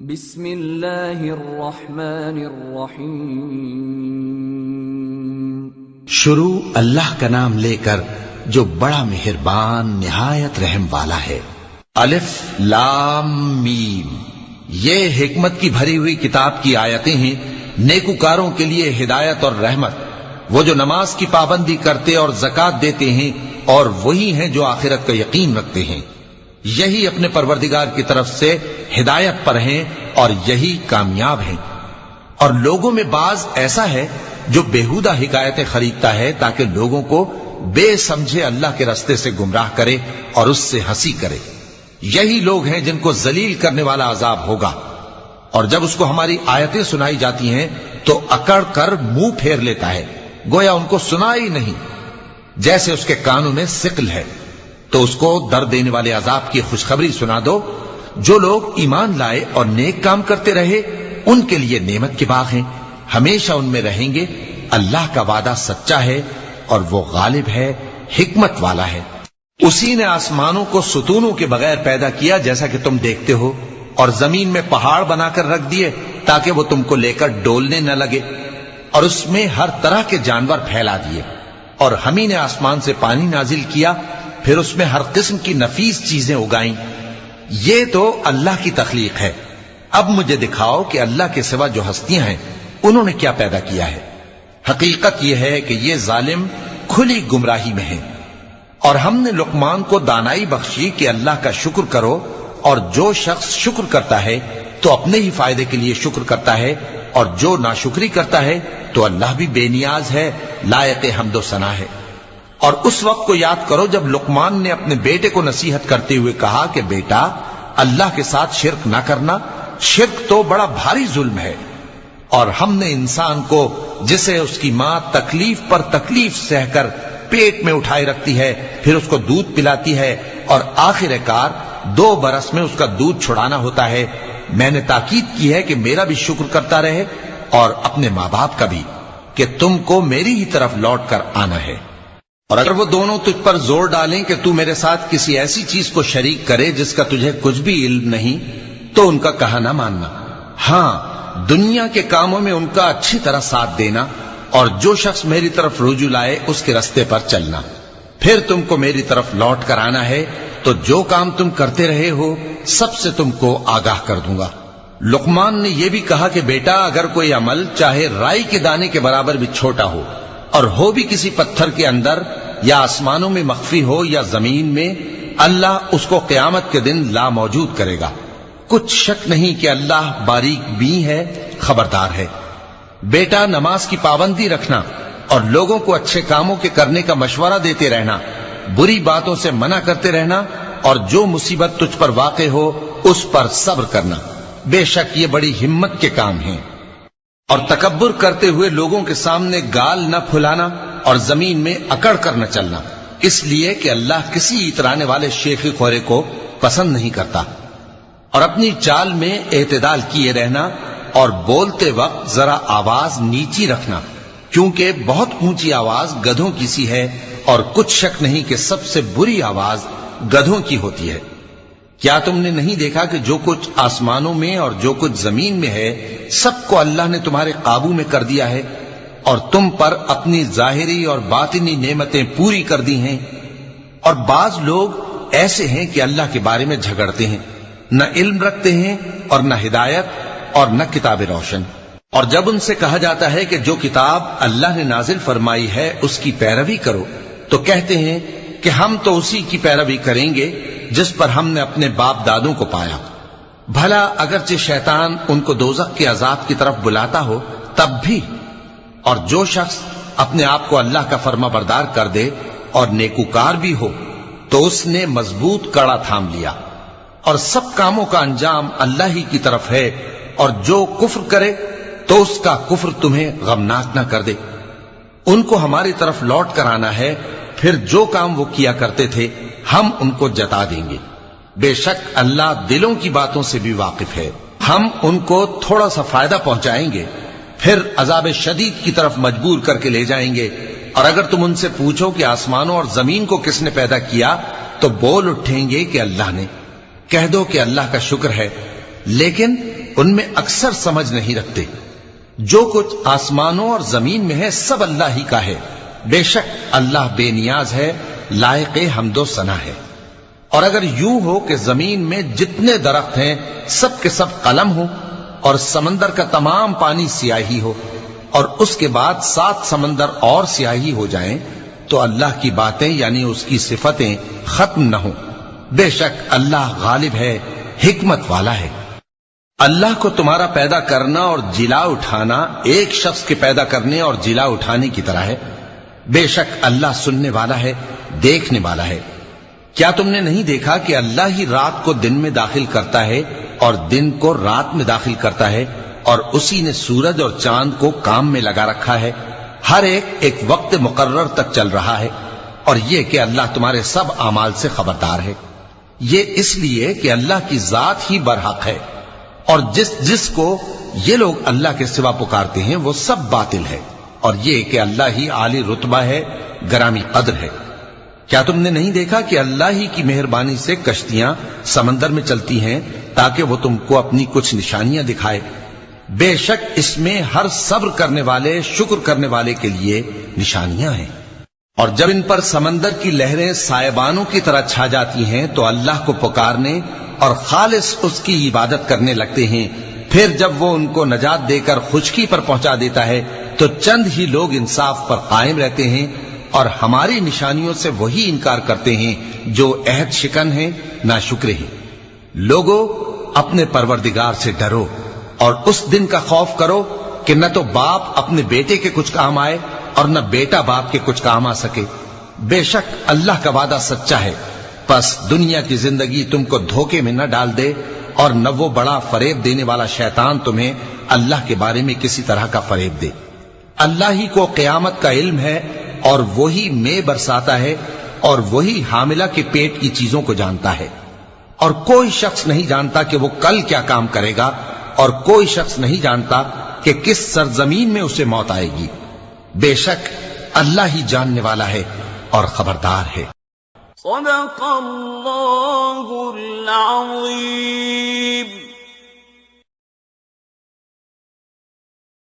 بسم اللہ الرحمن الرحیم شروع اللہ کا نام لے کر جو بڑا مہربان نہایت رحم والا ہے۔ الف لام میم، یہ حکمت کی بھری ہوئی کتاب کی آیتیں ہیں، نیکوکاروں کے لیے ہدایت اور رحمت، وہ جو نماز کی پابندی کرتے اور زکوٰۃ دیتے ہیں، اور وہی ہیں جو آخرت کا یقین رکھتے ہیں، یہی اپنے پروردگار کی طرف سے ہدایت پر ہیں اور یہی کامیاب ہیں۔ اور لوگوں میں بعض ایسا ہے جو بیہودہ حکایتیں خریدتا ہے تاکہ لوگوں کو بے سمجھے اللہ کے راستے سے گمراہ کرے اور اس سے ہنسی کرے، یہی لوگ ہیں جن کو ذلیل کرنے والا عذاب ہوگا۔ اور جب اس کو ہماری آیتیں سنائی جاتی ہیں تو اکڑ کر منہ پھیر لیتا ہے، گویا ان کو سنا ہی نہیں، جیسے اس کے کانوں میں ثقل ہے۔ تو اس کو درد دینے والے عذاب کی خوشخبری سنا دو۔ جو لوگ ایمان لائے اور نیک کام کرتے رہے ان کے لیے نعمت کے باغ ہیں، ہمیشہ ان میں رہیں گے۔ اللہ کا وعدہ سچا ہے اور وہ غالب ہے، حکمت والا ہے۔ اسی نے آسمانوں کو ستونوں کے بغیر پیدا کیا جیسا کہ تم دیکھتے ہو، اور زمین میں پہاڑ بنا کر رکھ دیے تاکہ وہ تم کو لے کر ڈولنے نہ لگے، اور اس میں ہر طرح کے جانور پھیلا دیے۔ اور ہم ہی نے آسمان سے پانی نازل کیا، پھر اس میں ہر قسم کی نفیس چیزیں اگائیں۔ یہ تو اللہ کی تخلیق ہے۔ اب مجھے دکھاؤ کہ اللہ کے سوا جو ہستیاں ہیں انہوں نے کیا پیدا کیا ہے۔ حقیقت یہ ہے کہ یہ ظالم کھلی گمراہی میں ہیں۔ اور ہم نے لقمان کو دانائی بخشی کہ اللہ کا شکر کرو، اور جو شخص شکر کرتا ہے تو اپنے ہی فائدے کے لیے شکر کرتا ہے، اور جو ناشکری کرتا ہے تو اللہ بھی بے نیاز ہے، لائق حمد و ثنا ہے۔ اور اس وقت کو یاد کرو جب لقمان نے اپنے بیٹے کو نصیحت کرتے ہوئے کہا کہ بیٹا، اللہ کے ساتھ شرک نہ کرنا، شرک تو بڑا بھاری ظلم ہے۔ اور ہم نے انسان کو، جسے اس کی ماں تکلیف پر تکلیف سہ کر پیٹ میں اٹھائے رکھتی ہے، پھر اس کو دودھ پلاتی ہے، اور آخر کار 2 برس میں اس کا دودھ چھڑانا ہوتا ہے، میں نے تاکید کی ہے کہ میرا بھی شکر کرتا رہے اور اپنے ماں باپ کا بھی، کہ تم کو میری ہی طرف لوٹ کر آنا ہے۔ اور اگر وہ دونوں تجھ پر زور ڈالیں کہ تو میرے ساتھ کسی ایسی چیز کو شریک کرے جس کا تجھے کچھ بھی علم نہیں، تو ان کا کہا نہ ماننا۔ ہاں، دنیا کے کاموں میں ان کا اچھی طرح ساتھ دینا، اور جو شخص میری طرف رجوع لائے اس کے راستے پر چلنا۔ پھر تم کو میری طرف لوٹ کر آنا ہے تو جو کام تم کرتے رہے ہو سب سے تم کو آگاہ کر دوں گا۔ لقمان نے یہ بھی کہا کہ بیٹا، اگر کوئی عمل چاہے رائی کے دانے کے برابر بھی چھوٹا ہو، اور ہو بھی کسی پتھر کے اندر یا آسمانوں میں مخفی ہو یا زمین میں، اللہ اس کو قیامت کے دن لا موجود کرے گا۔ کچھ شک نہیں کہ اللہ باریک بین ہے، خبردار ہے۔ بیٹا، نماز کی پابندی رکھنا اور لوگوں کو اچھے کاموں کے کرنے کا مشورہ دیتے رہنا، بری باتوں سے منع کرتے رہنا، اور جو مصیبت تجھ پر واقع ہو اس پر صبر کرنا، بے شک یہ بڑی ہمت کے کام ہیں۔ اور تکبر کرتے ہوئے لوگوں کے سامنے گال نہ پھلانا اور زمین میں اکڑ کر نہ چلنا، اس لیے کہ اللہ کسی اترانے والے شیخی خورے کو پسند نہیں کرتا۔ اور اپنی چال میں اعتدال کیے رہنا، اور بولتے وقت ذرا آواز نیچی رکھنا، کیونکہ بہت اونچی آواز گدھوں کی سی ہے، اور کچھ شک نہیں کہ سب سے بری آواز گدھوں کی ہوتی ہے۔ کیا تم نے نہیں دیکھا کہ جو کچھ آسمانوں میں اور جو کچھ زمین میں ہے سب کو اللہ نے تمہارے قابو میں کر دیا ہے، اور تم پر اپنی ظاہری اور باطنی نعمتیں پوری کر دی ہیں۔ اور بعض لوگ ایسے ہیں کہ اللہ کے بارے میں جھگڑتے ہیں، نہ علم رکھتے ہیں اور نہ ہدایت اور نہ کتاب روشن۔ اور جب ان سے کہا جاتا ہے کہ جو کتاب اللہ نے نازل فرمائی ہے اس کی پیروی کرو، تو کہتے ہیں کہ ہم تو اسی کی پیروی کریں گے جس پر ہم نے اپنے باپ دادوں کو پایا۔ بھلا اگرچہ شیطان ان کو دوزخ کے عذاب کی طرف بلاتا ہو تب بھی۔ اور جو شخص اپنے آپ کو اللہ کا فرما بردار کر دے اور نیکوکار بھی ہو تو اس نے مضبوط کڑا تھام لیا، اور سب کاموں کا انجام اللہ ہی کی طرف ہے۔ اور جو کفر کرے تو اس کا کفر تمہیں غمناک نہ کر دے۔ ان کو ہماری طرف لوٹ کر آنا ہے، پھر جو کام وہ کیا کرتے تھے ہم ان کو جتا دیں گے۔ بے شک اللہ دلوں کی باتوں سے بھی واقف ہے۔ ہم ان کو تھوڑا سا فائدہ پہنچائیں گے، پھر عذاب شدید کی طرف مجبور کر کے لے جائیں گے۔ اور اگر تم ان سے پوچھو کہ آسمانوں اور زمین کو کس نے پیدا کیا تو بول اٹھیں گے کہ اللہ نے۔ کہہ دو کہ اللہ کا شکر ہے، لیکن ان میں اکثر سمجھ نہیں رکھتے۔ جو کچھ آسمانوں اور زمین میں ہے سب اللہ ہی کا ہے، بے شک اللہ بے نیاز ہے، لائق حمد و ثنا ہے۔ اور اگر یوں ہو کہ زمین میں جتنے درخت ہیں سب کے سب قلم ہو، اور سمندر کا تمام پانی سیاہی ہو، اور اس کے بعد 7 سمندر اور سیاہی ہو جائیں، تو اللہ کی باتیں یعنی اس کی صفتیں ختم نہ ہوں۔ بے شک اللہ غالب ہے، حکمت والا ہے۔ اللہ کو تمہارا پیدا کرنا اور جلا اٹھانا ایک شخص کے پیدا کرنے اور جلا اٹھانے کی طرح ہے۔ بے شک اللہ سننے والا ہے، دیکھنے والا ہے۔ کیا تم نے نہیں دیکھا کہ اللہ ہی رات کو دن میں داخل کرتا ہے اور دن کو رات میں داخل کرتا ہے، اور اسی نے سورج اور چاند کو کام میں لگا رکھا ہے، ہر ایک وقت مقرر تک چل رہا ہے، اور یہ کہ اللہ تمہارے سب اعمال سے خبردار ہے۔ یہ اس لیے کہ اللہ کی ذات ہی برحق ہے، اور جس کو یہ لوگ اللہ کے سوا پکارتے ہیں وہ سب باطل ہے، اور یہ کہ اللہ ہی عالی رتبہ ہے، گرامی قدر ہے۔ کیا تم نے نہیں دیکھا کہ اللہ ہی کی مہربانی سے کشتیاں سمندر میں چلتی ہیں تاکہ وہ تم کو اپنی کچھ نشانیاں دکھائے؟ بے شک اس میں ہر صبر کرنے والے، شکر کرنے والے کے لیے نشانیاں ہیں۔ اور جب ان پر سمندر کی لہریں سائبانوں کی طرح چھا جاتی ہیں تو اللہ کو پکارنے اور خالص اس کی عبادت کرنے لگتے ہیں، پھر جب وہ ان کو نجات دے کر خشکی پر پہنچا دیتا ہے تو چند ہی لوگ انصاف پر قائم رہتے ہیں، اور ہماری نشانیوں سے وہی انکار کرتے ہیں جو عہد شکن ہیں، ناشکرے ہیں۔ لوگو اپنے پروردگار سے ڈرو اور اس دن کا خوف کرو کہ نہ تو باپ اپنے بیٹے کے کچھ کام آئے اور نہ بیٹا باپ کے کچھ کام آ سکے۔ بے شک اللہ کا وعدہ سچا ہے، پس دنیا کی زندگی تم کو دھوکے میں نہ ڈال دے، اور نہ وہ بڑا فریب دینے والا شیطان تمہیں اللہ کے بارے میں کسی طرح کا فریب دے۔ اللہ ہی کو قیامت کا علم ہے، اور وہی میں برساتا ہے، اور وہی حاملہ کے پیٹ کی چیزوں کو جانتا ہے، اور کوئی شخص نہیں جانتا کہ وہ کل کیا کام کرے گا، اور کوئی شخص نہیں جانتا کہ کس سرزمین میں اسے موت آئے گی۔ بے شک اللہ ہی جاننے والا ہے اور خبردار ہے۔ صدق اللہ العظیم۔